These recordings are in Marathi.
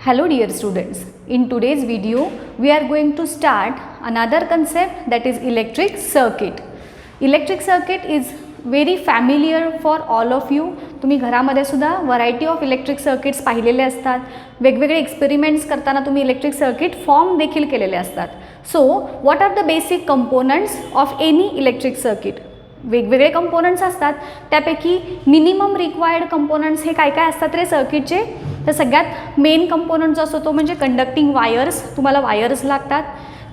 Hello dear students, in today's video we are going to start another concept, that is electric circuit. Electric circuit is very familiar for all of you. तुम्ही घरामध्ये सुद्धा व्हरायटी ऑफ इलेक्ट्रिक सर्किट्स पाहिलेले असतात. वेगवेगळे एक्सपेरिमेंट्स करताना तुम्ही इलेक्ट्रिक सर्किट फॉर्म देखील केलेले असतात. So what are the basic components of any electric circuit? वेगवेगळे कंपोनंट्स असतात, त्यापैकी मिनिमम रिक्वायर्ड कंपोनंट्स हे काय काय असतात रे सर्किटचे? तर सगळ्यात मेन कंपोनंट जो असतो तो म्हणजे कंडक्टिंग वायर्स. तुम्हाला वायर्स लागतात.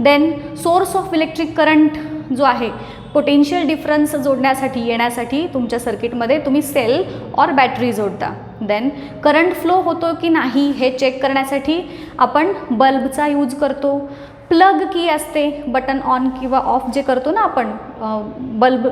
Then source of electric current जो आहे, पोटेन्शियल डिफरन्स जोडण्यासाठी येण्यासाठी तुमच्या सर्किटमध्ये तुम्ही सेल और बॅटरी जोडता. देन करंट फ्लो होतो की नाही हे चेक करण्यासाठी आपण बल्बचा यूज करतो. प्लग की असते, बटन ऑन किंवा ऑफ जे करतो ना आपण बल्ब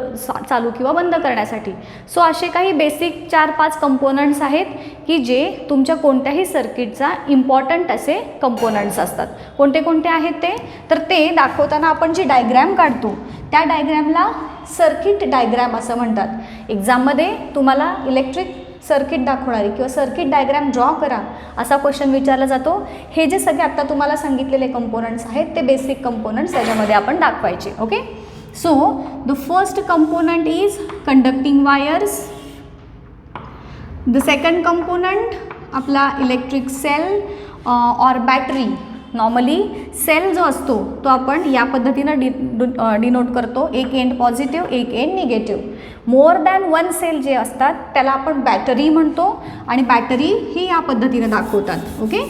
चालू किंवा बंद करण्यासाठी. सो असे काही बेसिक 4-5 कंपोनंट्स आहेत की जे तुमच्या कोणत्याही सर्किटचा इम्पॉर्टंट असे कंपोनंट्स असतात. कोणते कोणते आहेत ते? तर ते दाखवताना आपण जी डायग्रॅम काढतो त्या डायग्रॅमला सर्किट डायग्रॅम असं म्हणतात. एक्झाममध्ये तुम्हाला इलेक्ट्रिक सर्किट दाखवणारी किंवा सर्किट डायग्रॅम ड्रॉ करा असा क्वेश्चन विचारला जातो. हे जे सगळे आत्ता तुम्हाला सांगितलेले कंपोनंट्स आहेत ते बेसिक कंपोनंट्स त्याच्यामध्ये आपण दाखवायचे. Okay, so the first component is conducting wires. The second component आपला इलेक्ट्रिक सेल और बॅटरी. नॉर्मली सेल जो असतो तो आपण या पद्धतीनं डिनोट करतो, एक एंड पॉझिटिव्ह एक end negative. More than one cell जे असतात त्याला आपण बॅटरी म्हणतो आणि बॅटरी ही या पद्धतीनं दाखवतात. Okay,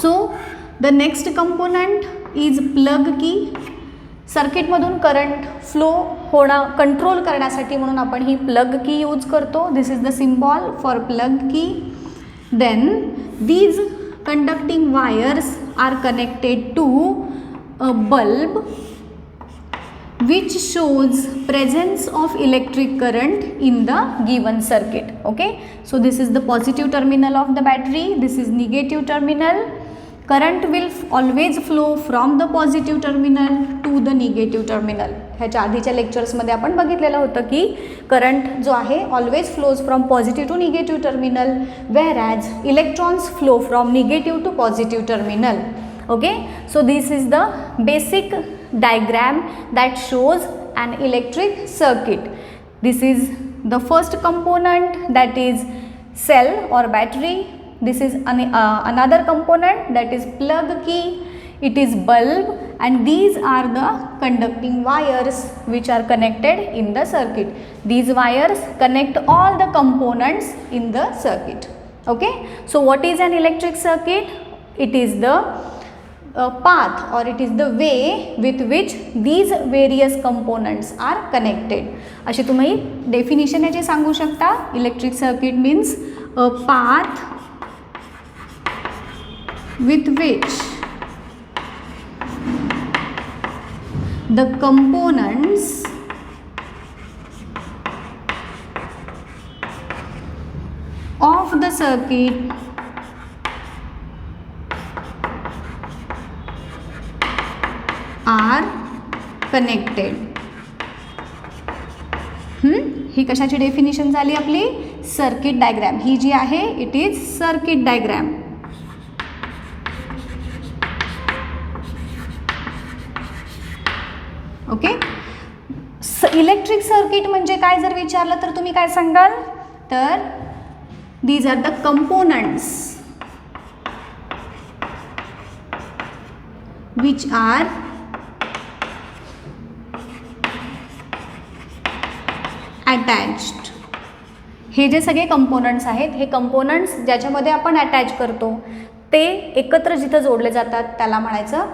so the next component is plug की. सर्किटमधून करंट फ्लो होणं कंट्रोल करण्यासाठी म्हणून आपण ही प्लग की यूज करतो. This is the symbol for plug key. Then these conducting wires are connected to a bulb which shows presence of electric current in the given circuit. Okay, so this is the positive terminal of the battery, this is negative terminal. Current will always flow from the positive terminal to the negative terminal. ह्याच्या आधीच्या लेक्चर्समध्ये आपण बघितलेलं होतं की करंट जो आहे always flows from positive to negative terminal, where as electrons flow from negative to positive terminal. Okay, so this is the basic diagram that shows an electric circuit. This is the first component, that is cell or battery. This is another component, that is plug key. It is bulb, and these are the conducting wires which are connected in the circuit. These wires connect all the components in the circuit. Okay, so what is an electric circuit? It is the path or it is the way with which these various components are connected. अशी तुम्ही डेफिनेशन याची सांगू शकता. Electric circuit means a path with which the components of the circuit are connected. ही कशाची डेफिनेशन झाली आपली? Circuit diagram. ही जी आहे it is circuit diagram. Okay, electric circuit म्हणजे काय जर विचारलं तर तुम्ही काय सांगाल? तर these are the components which are attached. हे जे सगळे कंपोनंट्स आहेत हे कंपोनंट्स ज्याच्यामध्ये आपण अटॅच करतो ते एकत्र जिथं जोडले जातात त्याला म्हणायचं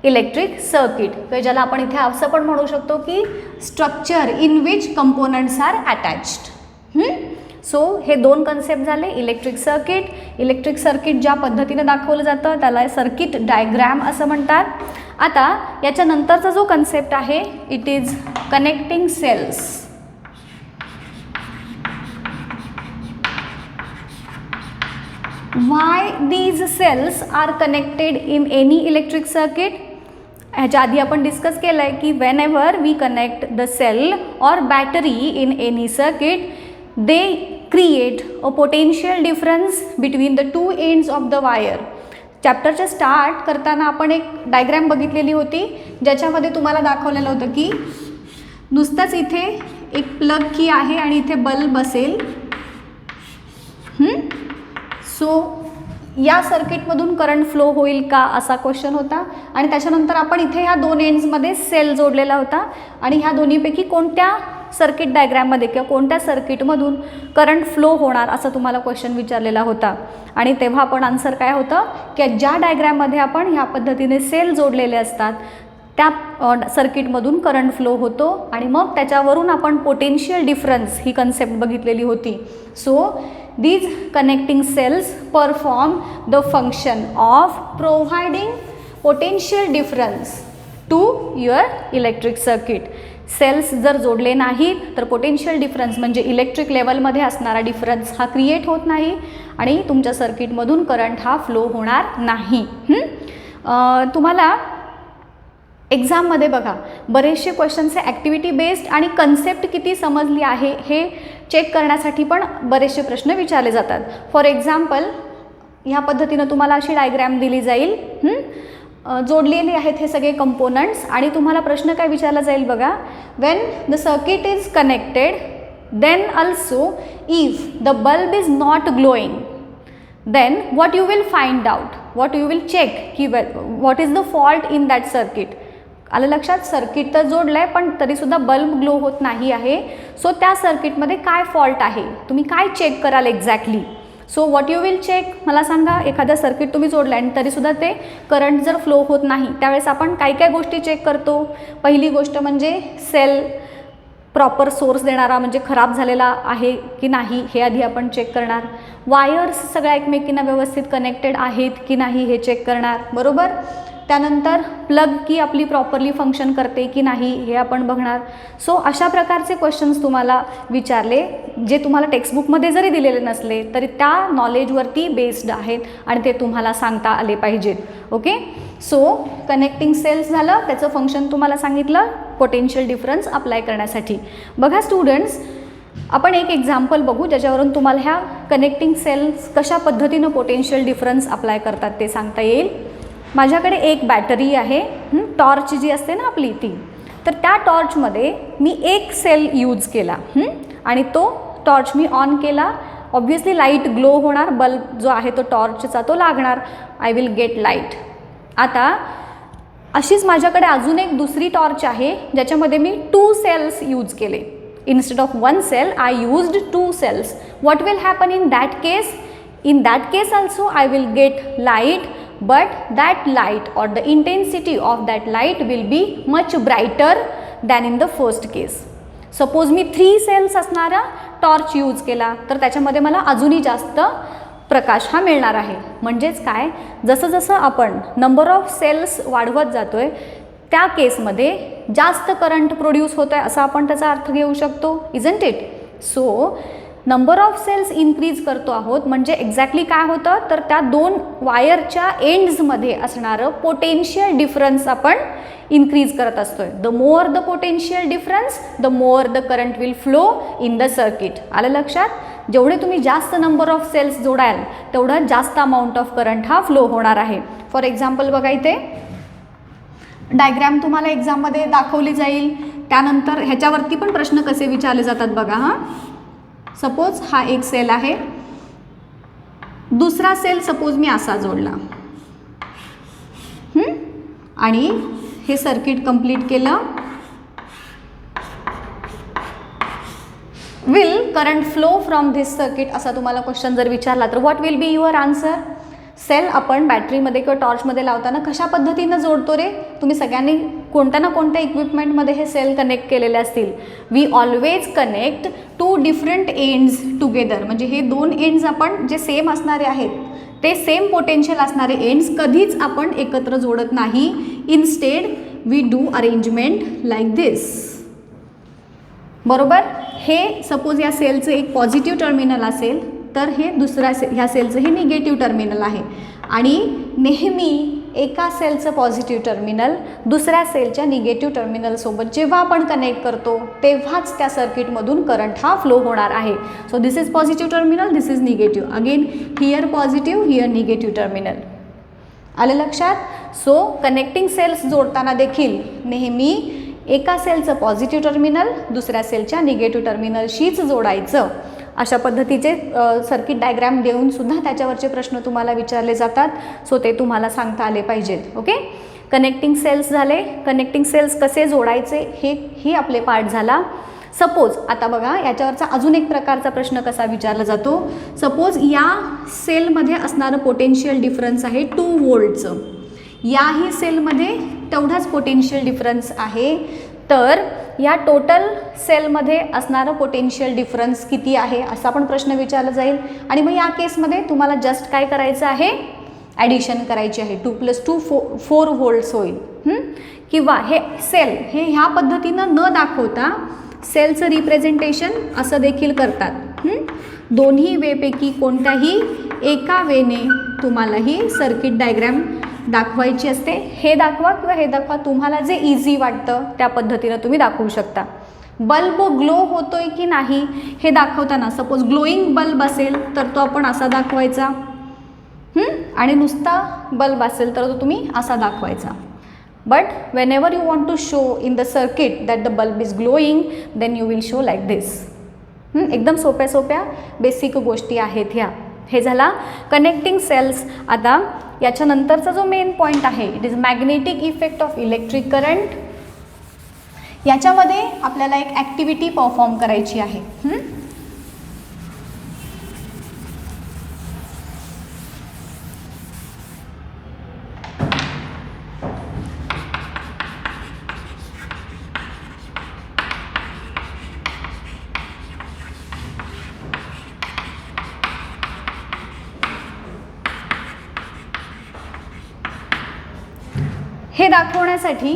इलेक्ट्रिक सर्किट. तर ज्याला आपण इथे असं पण म्हणू शकतो की structure in which components are attached. So हे दोन कन्सेप्ट झाले. इलेक्ट्रिक सर्किट, इलेक्ट्रिक सर्किट ज्या पद्धतीने दाखवलं जातं त्याला सर्किट डायग्रॅम असं म्हणतात. आता याच्यानंतरचा जो कन्सेप्ट आहे it is connecting cells. Why these cells are connected in any electric circuit? ह्याच्या आधी आपण डिस्कस केलं आहे की whenever we connect the cell और battery in any circuit they create a potential difference between the two ends of the wire. चॅप्टरच्या स्टार्ट करताना आपण एक डायग्रॅम बघितलेली होती ज्याच्यामध्ये तुम्हाला दाखवलेलं होतं की नुसतंच इथे एक प्लग की आहे आणि इथे बल्ब असेल. सो या सर्किटमधून करंट फ्लो होईल का असा क्वेश्चन होता आणि त्याच्यानंतर आपण इथे ह्या दोन एंड्समध्ये सेल जोडलेला होता आणि ह्या दोन्हीपैकी कोणत्या सर्किट डायग्रॅममध्ये किंवा कोणत्या सर्किटमधून करंट फ्लो होणार असा तुम्हाला क्वेश्चन विचारलेला होता आणि तेव्हा आपण आन्सर काय होतं की ज्या डायग्रॅममध्ये आपण ह्या पद्धतीने सेल जोडलेले असतात त्या सर्किटमधून करंट फ्लो होतो आणि मग त्याच्यावरून आपण पोटेन्शियल डिफरन्स ही कन्सेप्ट बघितलेली होती. So these connecting cells perform the function of providing potential difference to your electric circuit. Cells जर जोडले नाहीत तर पोटेन्शियल डिफरन्स म्हणजे इलेक्ट्रिक लेवलमध्ये असणारा डिफरन्स हा क्रिएट होत नाही आणि तुमच्या सर्किटमधून करंट हा फ्लो होणार नाही. तुम्हाला एक्झाममध्ये बघा बरेचसे क्वेश्चन्स हे ॲक्टिव्हिटी बेस्ड आणि कन्सेप्ट किती समजली आहे हे चेक करण्यासाठी पण बरेचसे प्रश्न विचारले जातात. फॉर एक्झाम्पल ह्या पद्धतीनं तुम्हाला अशी डायग्रॅम दिली जाईल, जोडलेले आहेत हे सगळे कंपोनंट्स आणि तुम्हाला प्रश्न काय विचारला जाईल बघा. When the circuit is connected then also if the bulb is not glowing then what you will find out, what you will check की what is the fault in that circuit. आलं लक्षात, सर्किट तर जोडलं आहे पण तरीसुद्धा बल्ब ग्लो होत नाही आहे. सो त्या सर्किटमध्ये काय फॉल्ट आहे तुम्ही काय चेक कराल exactly. So what you will check मला सांगा. एखादं सर्किट तुम्ही जोडलं आहे आणि तरीसुद्धा ते करंट जर फ्लो होत नाही त्यावेळेस आपण काय काय गोष्टी चेक करतो. पहिली गोष्ट म्हणजे सेल प्रॉपर सोर्स देणारा म्हणजे खराब झालेला आहे की नाही हे आधी आपण चेक करणार. वायर्स सगळ्या एकमेकींना व्यवस्थित कनेक्टेड आहेत की नाही हे चेक करणार, बरोबर. त्यानंतर प्लग की आपली प्रॉपरली फंक्शन करते की नाही हे आपण बघणार. सो अशा प्रकारचे क्वेश्चन्स तुम्हाला विचारले जे तुम्हाला टेक्स्टबुकमध्ये जरी दिलेले नसले तरी त्या नॉलेजवरती बेस्ड आहेत आणि ते तुम्हाला सांगता आले पाहिजेत. ओके. सो कनेक्टिंग सेल्स झालं, त्याचं फंक्शन तुम्हाला सांगितलं पोटेन्शियल डिफरन्स अप्लाय करण्यासाठी. बघा स्टुडंट्स, आपण एक एक्झाम्पल बघू ज्याच्यावरून तुम्हाला ह्या कनेक्टिंग सेल्स कशा पद्धतीनं पोटेन्शियल डिफरन्स अप्लाय करतात ते सांगता येईल. माझ्याकडे एक बॅटरी आहे, टॉर्च जी असते ना आपली ती, तर त्या टॉर्चमध्ये मी एक सेल यूज केला आणि तो टॉर्च मी ऑन केला. ऑब्व्हियसली लाईट ग्लो होणार, बल्ब जो आहे तो टॉर्चचा तो लागणार, आय विल गेट लाईट. आता अशीच माझ्याकडे अजून एक दुसरी टॉर्च आहे ज्याच्यामध्ये मी 2 सेल्स यूज केले. Instead of 1 cell, I used 2 cells. What will happen in that case? In that case also I will get light, but that light or the intensity of that light will be much brighter than in the first case. Suppose me 3 cells असणारा टॉर्च यूज केला तर त्याच्यामध्ये मला अजूनही जास्त प्रकाश हा मिळणार आहे. म्हणजेच काय, जसं जसं आपण नंबर ऑफ सेल्स वाढवत जातोय त्या केसमध्ये जास्त करंट प्रोड्यूस होत आहे असा आपण त्याचा अर्थ घेऊ शकतो, isn't it. So number of cells increase करतो आहोत म्हणजे एक्झॅक्टली काय होतं तर त्या 2 वायरच्या एंड्समध्ये असणारं पोटेन्शियल डिफरन्स आपण इन्क्रीज करत असतोय. The more the potential difference the more the current will flow in the circuit. आलं लक्षात, जेवढे तुम्ही जास्त नंबर ऑफ सेल्स जोडाल तेवढं जास्त अमाऊंट ऑफ करंट हा फ्लो होणार आहे. फॉर एक्झाम्पल बघा इथे डायग्रॅम तुम्हाला एक्झाममध्ये दाखवली जाईल. त्यानंतर ह्याच्यावरती पण प्रश्न कसे विचारले जातात बघा. सपोज हा एक सेल आहे, दुसरा सेल सपोज मी असा जोडला आणि हे सर्किट कंप्लीट केलं. Will current flow from this circuit असा तुम्हाला क्वेश्चन जर विचारला तर what will be your answer. Cell आपण बॅटरीमध्ये किंवा टॉर्चमध्ये लावताना कशा पद्धतीनं जोडतो रे. तुम्ही सगळ्यांनी कोणत्या ना कोणत्या इक्विपमेंटमध्ये हे सेल कनेक्ट केलेले असतील. We always connect 2 different ends together. म्हणजे हे 2 एंड्स आपण जे सेम असणारे आहेत ते सेम पोटेन्शियल असणारे एंड्स कधीच आपण एकत्र जोडत नाही. Instead we do arrangement like this, बरोबर. हे सपोज या सेलचं एक पॉझिटिव्ह टर्मिनल असेल तर हे ह्या सेलचं हे निगेटिव्ह टर्मिनल आहे आणि नेहमी एका सेलचं पॉझिटिव्ह टर्मिनल दुसऱ्या सेलच्या निगेटिव्ह टर्मिनलसोबत जेव्हा आपण कनेक्ट करतो तेव्हाच त्या सर्किटमधून करंट हा फ्लो होणार आहे. So this is positive terminal, this is negative. Again here positive, here negative terminal. आलं लक्षात? सो कनेक्टिंग सेल्स जोडताना देखील नेहमी एका सेलचं पॉझिटिव्ह टर्मिनल दुसऱ्या सेलच्या निगेटिव्ह टर्मिनलशीच जोडायचं. अशा पद्धतीचे सर्किट डायग्राम देऊन सुद्धा त्याच्यावरचे प्रश्न तुम्हाला विचारले जातात. सो ते तुम्हाला सांगता आले पाहिजेत. ओके, कनेक्टिंग सेल्स झाले. कनेक्टिंग सेल्स कसे जोडायचे हे आपले पार्ट झाला. सपोज आता बघा याच्यावरचा अजून एक प्रकारचा प्रश्न कसा विचारला जातो. सपोज या सेलमध्ये असणारं पोटेन्शियल डिफरन्स आहे 2 व्होल्टचं, याही सेलमध्ये तेवढाच पोटेन्शियल डिफरन्स आहे, तर या टोटल सेलमध्ये असणारं पोटेन्शियल डिफरन्स किती आहे असा पण प्रश्न विचारला जाईल. आणि मग या केसमध्ये तुम्हाला जस्ट काय करायचं आहे, ॲडिशन करायची आहे. 2 + 2 4 व्होल्ट्स होईल. किंवा हे सेल हे ह्या पद्धतीनं न दाखवता सेलचं रिप्रेझेंटेशन असं देखील करतात. दोन्ही वेपैकी कोणत्याही एका वेने तुम्हाला ही सर्किट डायग्राम दाखवायची असते. हे दाखवा किंवा हे दाखवा, तुम्हाला जे इझी वाटतं त्या पद्धतीनं तुम्ही दाखवू शकता. बल्ब ग्लो होतोय की नाही हे दाखवताना सपोज ग्लोईंग बल्ब असेल तर तो आपण असा दाखवायचा, आणि नुसता बल्ब असेल तर तो तुम्ही असा दाखवायचा. But whenever you want to show in the circuit that the bulb is glowing, then you will show like this. एकदम सोप्या सोप्या बेसिक गोष्टी आहेत ह्या. हे झाला कनेक्टिंग सेल्स. आता याच्यानंतरचा जो मेन पॉईंट आहे it is magnetic effect of electric current. याच्यामध्ये आपल्याला एक ॲक्टिव्हिटी परफॉर्म करायची आहे. हे दाखवण्यासाठी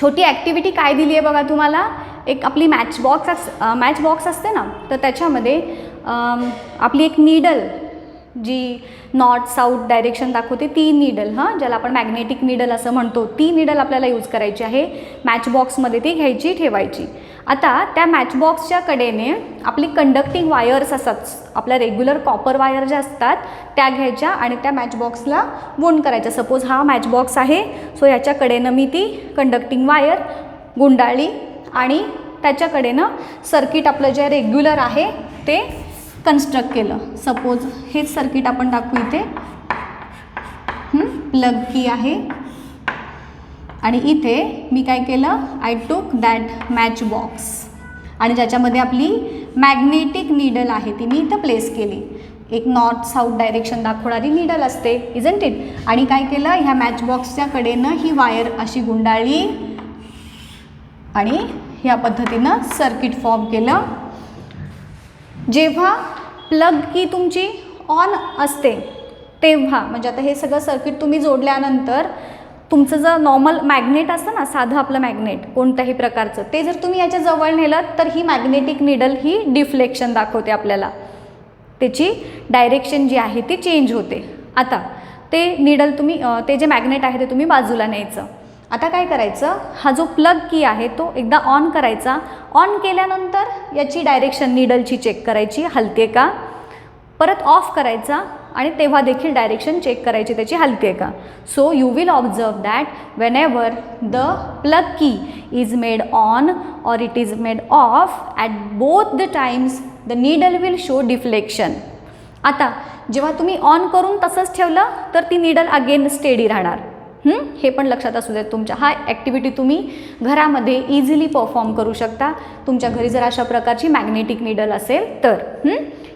छोटी ॲक्टिव्हिटी काय दिली आहे बघा तुम्हाला. एक आपली मॅच बॉक्स असते ना, तर त्याच्यामध्ये आपली एक नीडल जी नॉर्थ साऊथ डायरेक्शन दाखवते ती नीडल, ज्याला आपण मॅग्नेटिक नीडल असं म्हणतो, ती नीडल आपल्याला यूज करायची आहे. मॅच बॉक्समध्ये ती घ्यायची, ठेवायची. आता त्या मॅच बॉक्सच्या कडेने आपली कंडक्टिंग वायर्स असतात, आपल्या रेग्युलर कॉपर वायर ज्या असतात त्या घ्यायच्या आणि त्या मॅच बॉक्सला वोंड करायच्या. सपोज हा मॅच बॉक्स आहे, सो याच्या कडेनं मी ती कंडक्टिंग वायर गुंडाळली आणि त्याच्या कडेनं सर्किट आपलं जे रेग्युलर आहे ते कन्स्ट्रक्ट केलं. सपोज हेच सर्किट आपण दाखवू इथे. प्लग की आहे आणि इथे मी काय केलं, आय टूक दॅट मॅच बॉक्स आणि ज्याच्यामध्ये आपली मॅग्नेटिक नीडल आहे ती मी इथं प्लेस केली. एक नॉर्थ साऊथ डायरेक्शन दाखवणारी नीडल असते, इजंट इट. आणि काय केलं, ह्या मॅच बॉक्सच्या कडेनं ही वायर अशी गुंडाळली आणि ह्या पद्धतीनं सर्किट फॉर्म केलं. जेव्हा प्लग की तुमची ऑन असते तेव्हा, म्हणजे आता हे सगळं सर्किट तुम्ही जोडल्यानंतर तुमचं जर नॉर्मल मॅग्नेट असतं ना, साधं आपलं मॅग्नेट कोणत्याही प्रकारचं, ते जर तुम्ही याच्या जवळ नेलं तर ही मॅग्नेटिक नीडल ही डिफ्लेक्शन दाखवते आपल्याला, त्याची डायरेक्शन जी आहे ती चेंज होते. आता ते नीडल तुम्ही ते जे मॅग्नेट आहे ते तुम्ही बाजूला न्यायचं. आता काय करायचं, हा जो प्लग की आहे तो एकदा ऑन करायचा. ऑन केल्यानंतर याची डायरेक्शन नीडलची चेक करायची, हलते का. परत ऑफ करायचा आणि तेव्हा देखील डायरेक्शन चेक करायची त्याची, हलते का. So you will observe that Wien ever the plug की इज मेड ऑन और it is made of at both the times the needle will show deflection. आता जेव्हा तुम्ही ऑन करून तसंच ठेवलं तर ती नीडल अगेन स्टेडी राहणार. हे पण लक्षात असू देत तुमच्या. हा ॲक्टिव्हिटी तुम्ही घरामध्ये इझिली परफॉर्म करू शकता तुमच्या घरी जर अशा प्रकारची मॅग्नेटिक नीडल असेल तर.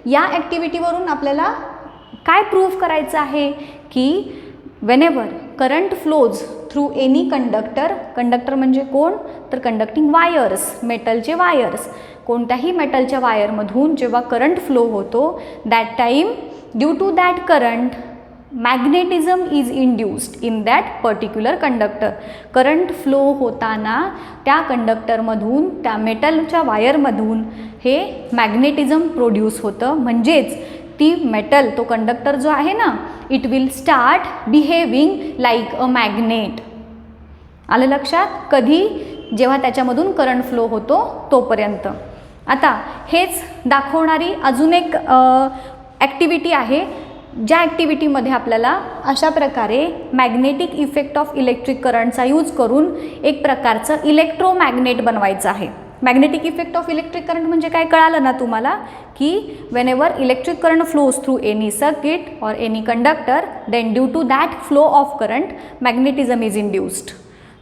या ॲक्टिव्हिटीवरून आपल्याला काय प्रूव्ह करायचं आहे की whenever current flows through any conductor, conductor म्हणजे कोण तर कंडक्टिंग वायर्स, मेटलचे वायर्स, कोणत्याही मेटलच्या वायरमधून जेव्हा करंट फ्लो होतो that time due to that current magnetism is induced in that particular conductor. Current flow होताना त्या कंडक्टरमधून, त्या मेटलच्या वायरमधून हे मॅग्नेटिझम प्रोड्यूस होतं. म्हणजेच ती मेटल, तो कंडक्टर जो आहे ना, it will start behaving like a magnet. आलं लक्षात? कधी? जेव्हा त्याच्यामधून करंट फ्लो होतो तोपर्यंत. आता हेच दाखवणारी अजून एक ॲक्टिव्हिटी आहे, ज्या ॲक्टिव्हिटीमध्ये आपल्याला अशा प्रकारे मॅग्नेटिक इफेक्ट ऑफ इलेक्ट्रिक करंटचा यूज करून एक प्रकारचं इलेक्ट्रोमॅग्नेट बनवायचं आहे. Magnetic effect of electric current म्हणजे काय कळालं ना तुम्हाला, की whenever electric current flows through any circuit or any conductor, then due to that flow of current magnetism is induced.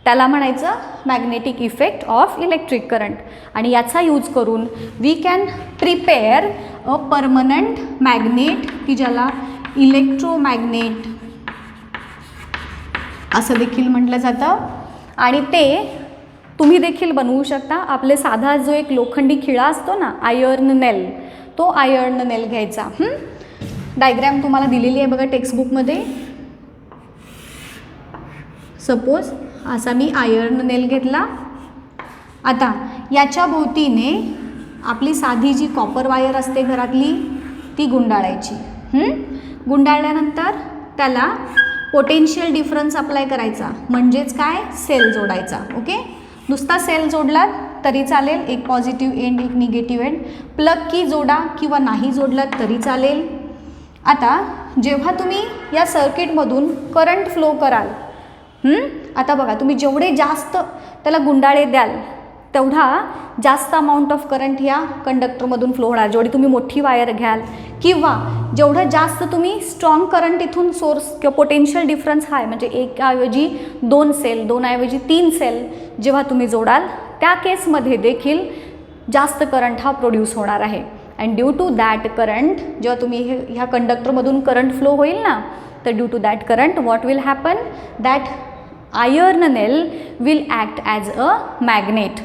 त्याला म्हणायचं magnetic effect of electric current. आणि याचा यूज करून we can prepare a permanent magnet, की ज्याला इलेक्ट्रोमॅग्नेट असं देखील म्हटलं जातं. आणि ते तुम्ही देखील बनवू शकता. आपले साधा जो एक लोखंडी खिळा असतो ना, आयर्न नेल, तो आयर्न नेल घ्यायचा. डायग्रॅम तुम्हाला दिलेली आहे बघा टेक्स्टबुकमध्ये. सपोज असा मी आयर्न नेल घेतला. आता याच्या भोवतीने आपली साधी जी कॉपर वायर असते घरातली, ती गुंडाळायची. गुंडाळल्यानंतर त्याला पोटेन्शियल डिफरन्स अप्लाय करायचा, म्हणजेच काय, सेल जोडायचा. ओके, नुसता सेल जोडला तरी चालेल, एक पॉझिटिव्ह एंड एक निगेटिव्ह एंड. प्लग की जोडा किंवा नाही जोडलात तरी चालेल. आता जेव्हा तुम्ही या सर्किटमधून करंट फ्लो कराल, आता बघा, तुम्ही जेवढे जास्त त्याला गुंडाळे द्याल तेवढा जास्त अमाऊंट ऑफ करंट ह्या कंडक्टरमधून फ्लो होणार. जेवढी तुम्ही मोठी वायर घ्याल किंवा जेवढं जास्त तुम्ही स्ट्रॉंग करंट इथून सोर्स किंवा पोटेन्शियल डिफरन्स हाय, म्हणजे एकाऐवजी 2 सेल, 2 ऐवजी 3 सेल जेव्हा तुम्ही जोडाल, त्या केसमध्ये देखील जास्त करंट हा प्रोड्यूस होणार आहे. And due to that current, जेव्हा तुम्ही ह्या कंडक्टरमधून करंट फ्लो होईल ना, तर due to that current what will happen, that iron nail will act as a magnet.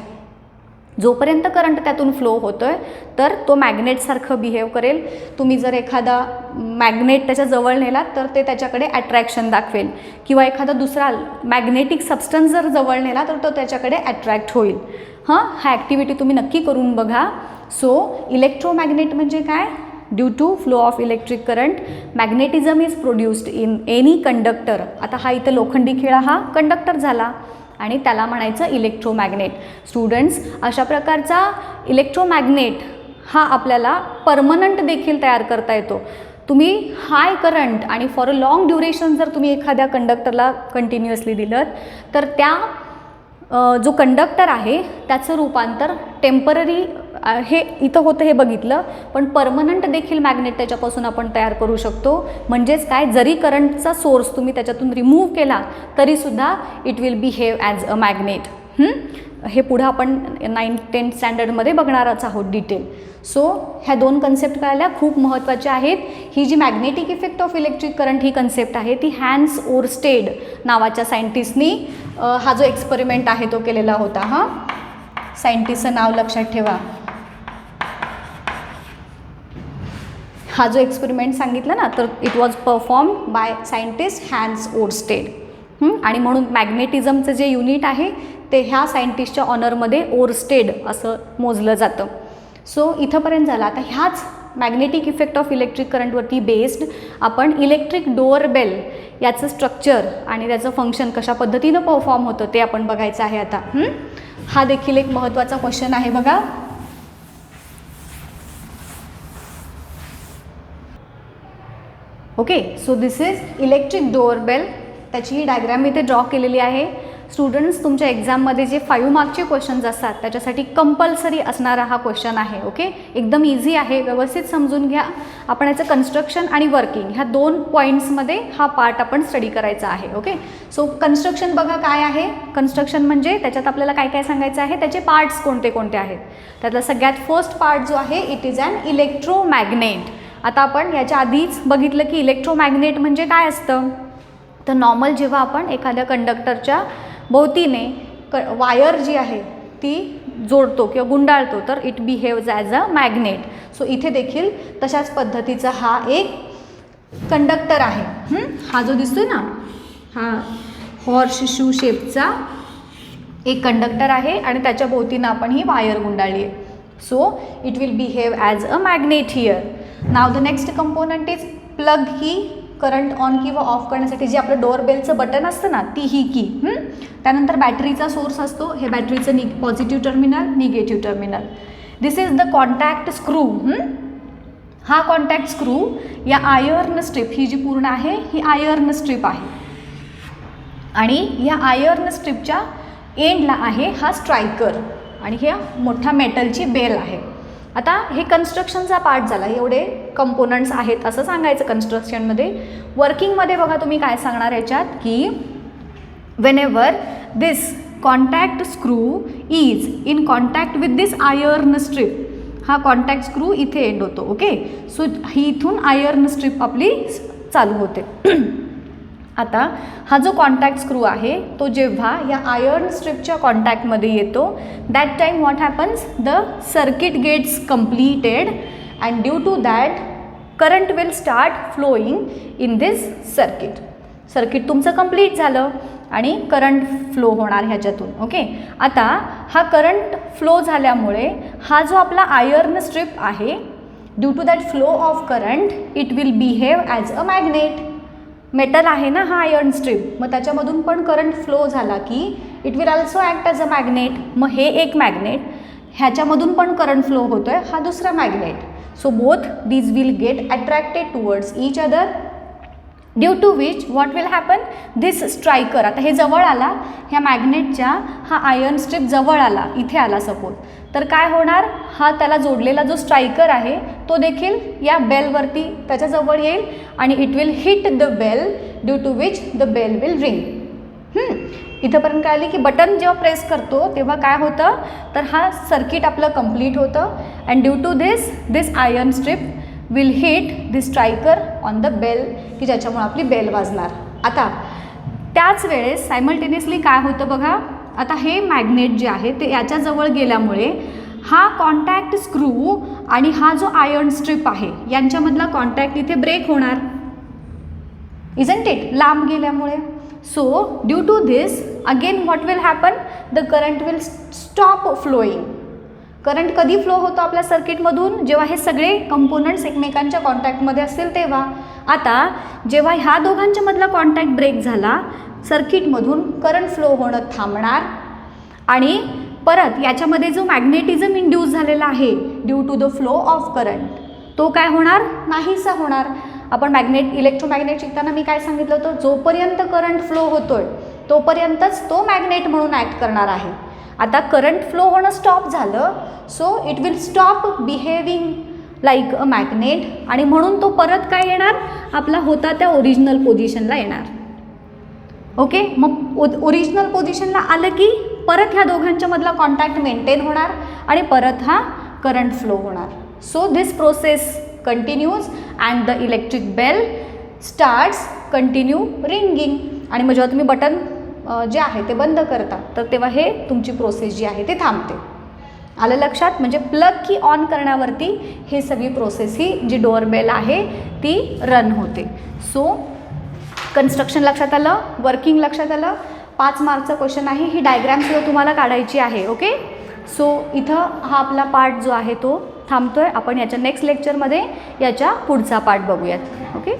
जोपर्यंत करंट त्यातून फ्लो होतोय तर तो मॅग्नेटसारखं बिहेव करेल. तुम्ही जर एखादा मॅग्नेट त्याच्या जवळ नेलात तर ते त्याच्याकडे अट्रॅक्शन दाखवेल, किंवा एखादा दुसरा मॅग्नेटिक सबस्टन्स जर जवळ नेला तर तो त्याच्याकडे अट्रॅक्ट होईल. हा ॲक्टिव्हिटी तुम्ही नक्की करून बघा. सो इलेक्ट्रोमॅग्नेट म्हणजे काय, due to flow of electric current magnetism is produced in any conductor. आता हा इथं लोखंडी खिळा हा कंडक्टर झाला आणि त्याला म्हणायचं इलेक्ट्रोमॅग्नेट. स्टुडंट्स, अशा प्रकारचा इलेक्ट्रोमॅग्नेट हा आपल्याला परमनंट देखील तयार करता येतो. तुम्ही हाय करंट आणि फॉर अ लॉंग ड्युरेशन जर तुम्ही एखाद्या कंडक्टरला कंटिन्युअसली दिलं तर त्या जो कंडक्टर आहे त्याचं रूपांतर टेम्पररी हे इथं होतं हे बघितलं, पण परमनंट देखील मॅग्नेट त्याच्यापासून आपण तयार करू शकतो. म्हणजेच काय, जरी करंटचा सोर्स तुम्ही त्याच्यातून रिमूव्ह केला तरीसुद्धा it will behave as a magnet. हे पुढं आपण 9th-10th स्टँडर्डमध्ये बघणारच आहोत डिटेल. सो ह्या 2 कन्सेप्ट कळायला खूप महत्त्वाच्या आहेत. ही जी magnetic effect of electric current ही कन्सेप्ट आहे ती हॅन्स ओरस्टेड नावाच्या सायंटिस्टनी हा जो एक्सपेरिमेंट आहे तो केलेला होता. सायंटिस्टचं नाव लक्षात ठेवा. हा जो एक्सपेरिमेंट सांगितला ना, तर it was performed by scientist hence Oersted. आणि म्हणून मॅग्नेटिझमचं जे युनिट आहे ते ह्या सायंटिस्टच्या ऑनरमध्ये ओरस्टेड असं मोजलं जातं. सो इथंपर्यंत झालं. आता ह्याच मॅग्नेटिक इफेक्ट ऑफ इलेक्ट्रिक करंटवरती बेस्ड आपण इलेक्ट्रिक डोअरबेल याचं स्ट्रक्चर आणि त्याचं फंक्शन कशा पद्धतीनं परफॉर्म होतं ते आपण बघायचं आहे आता. हा देखील एक महत्त्वाचा क्वेश्चन आहे बघा. Okay, so this is electric doorbell. त्याची ही डायग्राम इथे ड्रॉ केलेली आहे. स्टुडंट्स, तुमच्या एक्झाममध्ये जे 5 मार्कचे क्वेश्चन्स असतात त्याच्यासाठी कंपल्सरी असणारा हा क्वेश्चन आहे. ओके, एकदम इझी आहे, व्यवस्थित समजून घ्या. आपण याचं कन्स्ट्रक्शन आणि वर्किंग ह्या 2 पॉईंट्समध्ये हा पार्ट आपण स्टडी करायचा आहे. ओके, सो कन्स्ट्रक्शन बघा काय आहे. कन्स्ट्रक्शन म्हणजे त्याच्यात आपल्याला काय काय सांगायचं आहे, त्याचे पार्ट्स कोणते कोणते आहेत. त्यातला सगळ्यात फर्स्ट पार्ट जो आहे इट इज ॲन इलेक्ट्रोमॅग्नेट. आता आपण याच्या आधीच बघितलं की इलेक्ट्रोमॅग्नेट म्हणजे काय असतं. तर नॉर्मल जेव्हा आपण एखाद्या कंडक्टरच्या भोवतीने वायर जी आहे ती जोडतो किंवा गुंडाळतो तर it behaves as a magnet. So इथे देखील तशाच पद्धतीचा हा एक कंडक्टर आहे. हा जो दिसतोय ना, हा हॉर्स शू शेपचा एक कंडक्टर आहे आणि त्याच्या भोवतीनं आपण ही वायर गुंडाळली आहे. So it will behave as a magnet here. Now the next component is plug की. करंट ऑन किंवा ऑफ करण्यासाठी जे आपलं डोअरबेलचं बटन असतं ना, ती ही की. त्यानंतर बॅटरीचा सोर्स असतो, हे बॅटरीचं positive terminal, negative terminal. This is the contact screw. हा कॉन्टॅक्ट स्क्रू या आयर्न स्ट्रीप, ही जी पूर्ण आहे ही आयर्न स्ट्रीप आहे आणि या आयर्न स्ट्रीपच्या एंडला आहे हा स्ट्रायकर आणि ह्या मोठ्या मेटलची बेल आहे. आता हे कन्स्ट्रक्शनचा पार्ट झाला, एवढे कंपोनंट्स आहेत असं सांगायचं कन्स्ट्रक्शनमध्ये. वर्किंगमध्ये बघा तुम्ही काय सांगणार याच्यात की whenever this contact screw is in contact with this iron strip, हा कॉन्टॅक्ट स्क्रू इथे एंड होतो. ओके, सो ही इथून आयर्न स्ट्रीप आपली चालू होते. आता हा जो कॉन्टॅक्ट स्क्रू आहे तो जेव्हा या आयर्न स्ट्रीपच्या कॉन्टॅक्टमध्ये येतो, that time what happens, the circuit gets completed and due to that current will start flowing in this circuit. Circuit तुमचं कंप्लीट झालं आणि करंट फ्लो होणार ह्याच्यातून. ओके, आता हा करंट फ्लो झाल्यामुळे हा जो आपला आयर्न स्ट्रीप आहे, due to that flow of current it will behave as a magnet. Metal आहे ना हा आयर्न स्ट्रीप, मग त्याच्यामधून पण करंट फ्लो झाला की it will also act as a magnet. मग हे एक मॅग्नेट, ह्याच्यामधून पण करंट फ्लो होतो आहे, हा दुसरा magnet. So both these will get attracted towards each other, due to which what will happen, this striker. आता हे जवळ आला, ह्या मॅग्नेटच्या हा आयर्न स्ट्रीप जवळ आला, इथे आला सपोज, तर काय होणार, हा त्याला जोडलेला जो स्ट्रायकर आहे तो देखील या बेलवरती त्याच्याजवळ येईल आणि it will hit the bell, due to which the bell will ring. इथंपर्यंत काय आली की बटन जेव्हा प्रेस करतो तेव्हा काय होतं, तर हा सर्किट आपलं कंप्लीट होतं and due to this iron strip will hit the striker on the bell, की ज्याच्यामुळे आपली बेल वाजणार. आता त्याच वेळेस सायमल्टेनियसली काय होतं बघा, आता हे मॅग्नेट जे आहे ते याच्याजवळ गेल्यामुळे हा कॉन्टॅक्ट स्क्रू आणि हा जो आयर्न स्ट्रीप आहे यांच्यामधला कॉन्टॅक्ट इथे ब्रेक होणार, इजंट इट, लांब गेल्यामुळे. So due to this again what will happen, the current will stop flowing. Current कधी फ्लो होतो आपल्या सर्किटमधून, जेव्हा हे सगळे कंपोनंट्स एकमेकांच्या कॉन्टॅक्टमध्ये असतील तेव्हा. आता जेव्हा ह्या दोघांच्या मधला कॉन्टॅक्ट ब्रेक झाला, सर्किटमधून करंट फ्लो होणं थांबणार आणि परत याच्यामध्ये जो मॅग्नेटिझम इंड्यूस झालेला आहे due to the flow of current, तो काय होणार, नाहीसा होणार. आपण इलेक्ट्रोमॅग्नेट शिकताना मी काय सांगितलं होतं, जोपर्यंत करंट फ्लो होतोय तोपर्यंतच तो मॅग्नेट म्हणून ॲक्ट करणार आहे. आता करंट फ्लो होणं स्टॉप झालं, so it will stop behaving like a magnet आणि म्हणून तो परत काय येणार, आपला होता त्या ओरिजिनल पोझिशनला येणार. ओके, मग ओरिजिनल पोझिशनला आलं की परत ह्या दोघांच्या मधला कॉन्टॅक्ट मेंटेन होणार आणि परत हा करंट फ्लो होणार. So this process continues and the electric bell starts continue ringing. आणि मग जेव्हा तुम्ही बटन जे आहे ते बंद करता तर तेव्हा हे तुमची प्रोसेस जी आहे ती थांबते. आलं लक्षात, म्हणजे प्लग की ऑन करण्यावरती हे सगळी प्रोसेस ही जी डोअरबेल आहे ती रन होते. सो कन्स्ट्रक्शन लक्षात आलं, वर्किंग लक्षात आलं. 5 मार्कचा क्वेश्चन आहे, ही डायग्राम सुद्धा तुम्हाला काढायची आहे. ओके, सो इथं हा आपला पार्ट जो आहे तो थांबतोय. आपण याच्या नेक्स्ट लेक्चरमध्ये याच्या पुढचा पार्ट बघूयात. ओके.